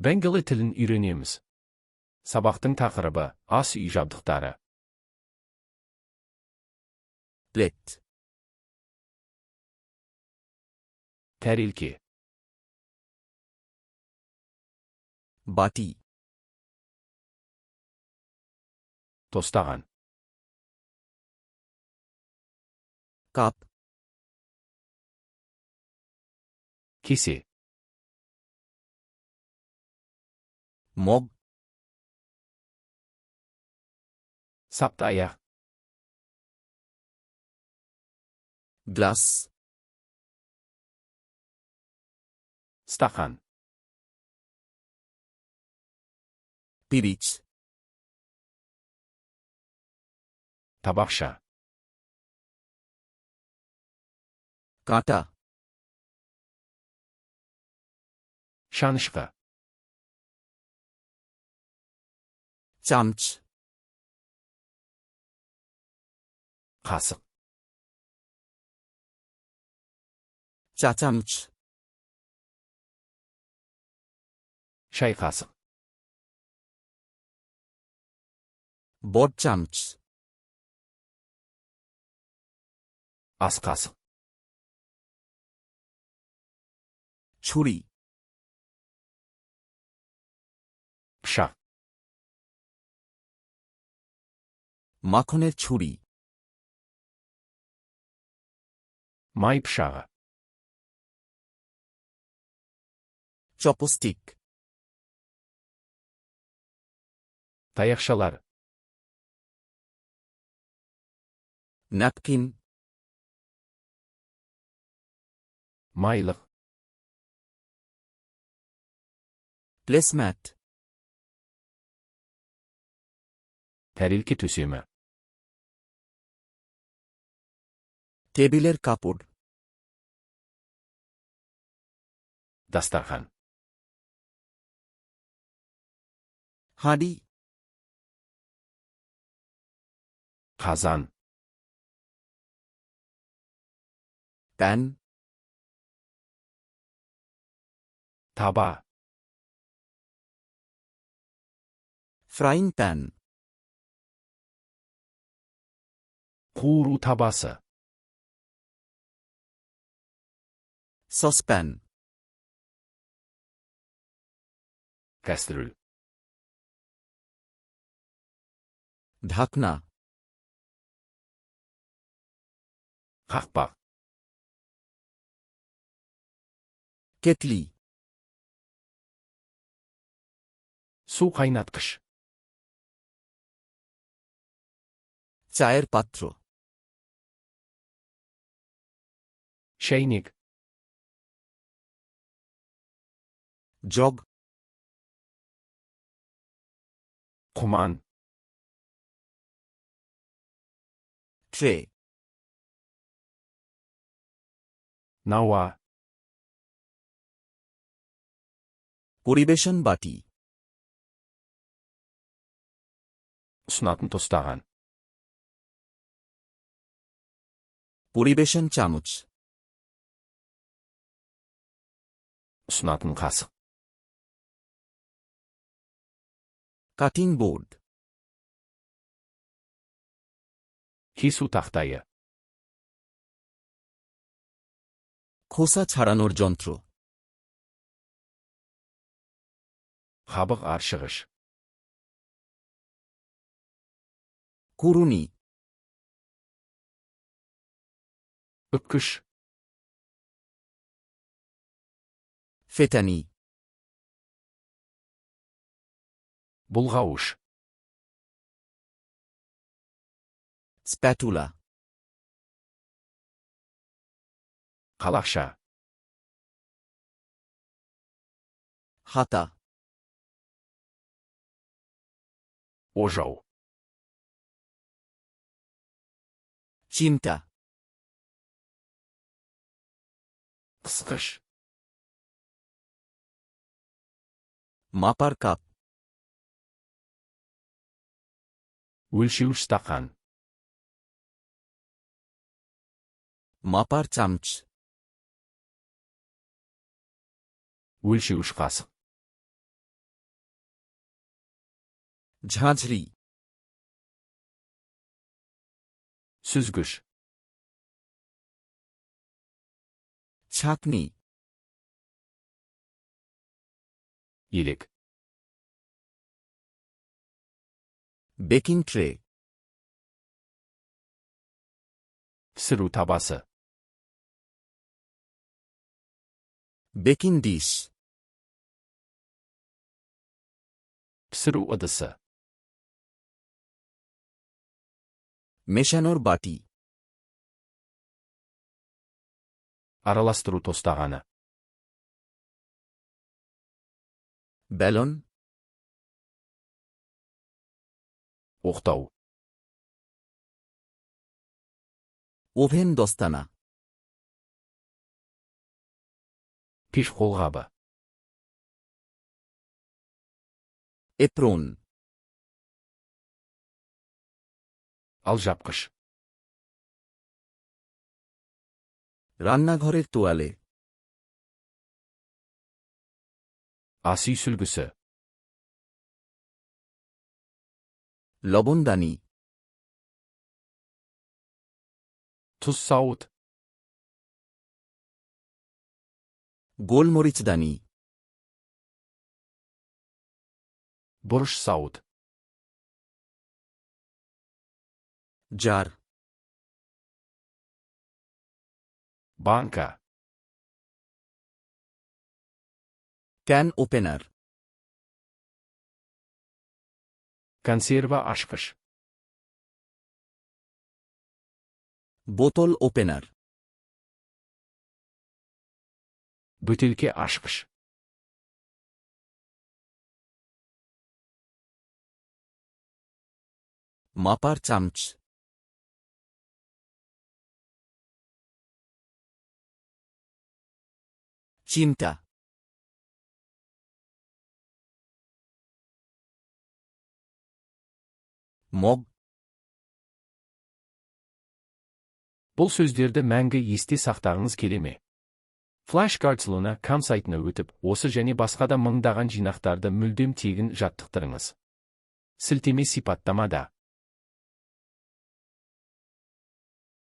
Бенгалы тілін үйренеміз. Сабақтың тақырыбы ас үй жабдықтары. Плет. Тәрелке. Бати. Тостаған. Кап. Кесе. Мог. Сапты аяқ. Глас. Стақан. Пирич. Табақша. Ката. Шанышқы. Чамч. Қасық. Чачамч. Шай қасық. Борчамч. Ас қасық. Чури. Пышақ. Махонер чури. Май пышағы. Чопстик. Таяқшалар. Напкин. Майлық. Плесмат. Тәрелке төсемі. টেবিলের কাপড়. Дастархан. হাঁড়ি. Қазан. প্যান. Таба. Frying pan. Қуыру табасы. সসপ্যান. Кастрюль. ঢাকনা. Қақпақ. কেটলি. Су қайнатқыш. চায়ের পাত্র. Шәйнек. জগ. Құман. ট্রে. Науа. পরিবেশন বাটি. Ұсынатын тостаған. পরিবেশন চামচ. Ұсынатын қасық. Cutting board. Кесу тақтайы. খোসা ছাড়ানোর যন্ত্র. Қабық аршығыш. কুড়ুনি. Үпкіш. ফেটানি. Бұлғауыш. স্প্যাটুলা. Қалақша. হাতা. Ожау. চিমটা. Қысқыш. মাপার কাপ. Өлшеуіш стақан. মাপার চামচ. Өлшеуіш қасық. ঝাঁঝরি Süzgüç. ছাঁকনি İlik. Baking tray Pişiru tabası. Baking dish Pişiru ıdısı. মেশানোর বাটি Aralastırу tostağanı. ব্যালন Oqtau. ওভেন দস্তানা Piş қолғабı. Apron Alжapqış. রান্নাঘরের তোয়ালে Asi sülgüsü. লবণদানি Tuz saut. গোলমরিচদানি Buruş saut. Jar Banka. Can opener Konserve açqış. বোতল ওপেনার Bötelke açqış. মাপার চামচ চিমটা মগ Бұл сөздерді мәңгі есте сақтағыңыз келе ме? Flashcards.com сайтына өтіп, осы және басқа да мыңдаған жинақтарды мүлдем тегін жаттықтырыңыз. Сілтеме сипаттамада.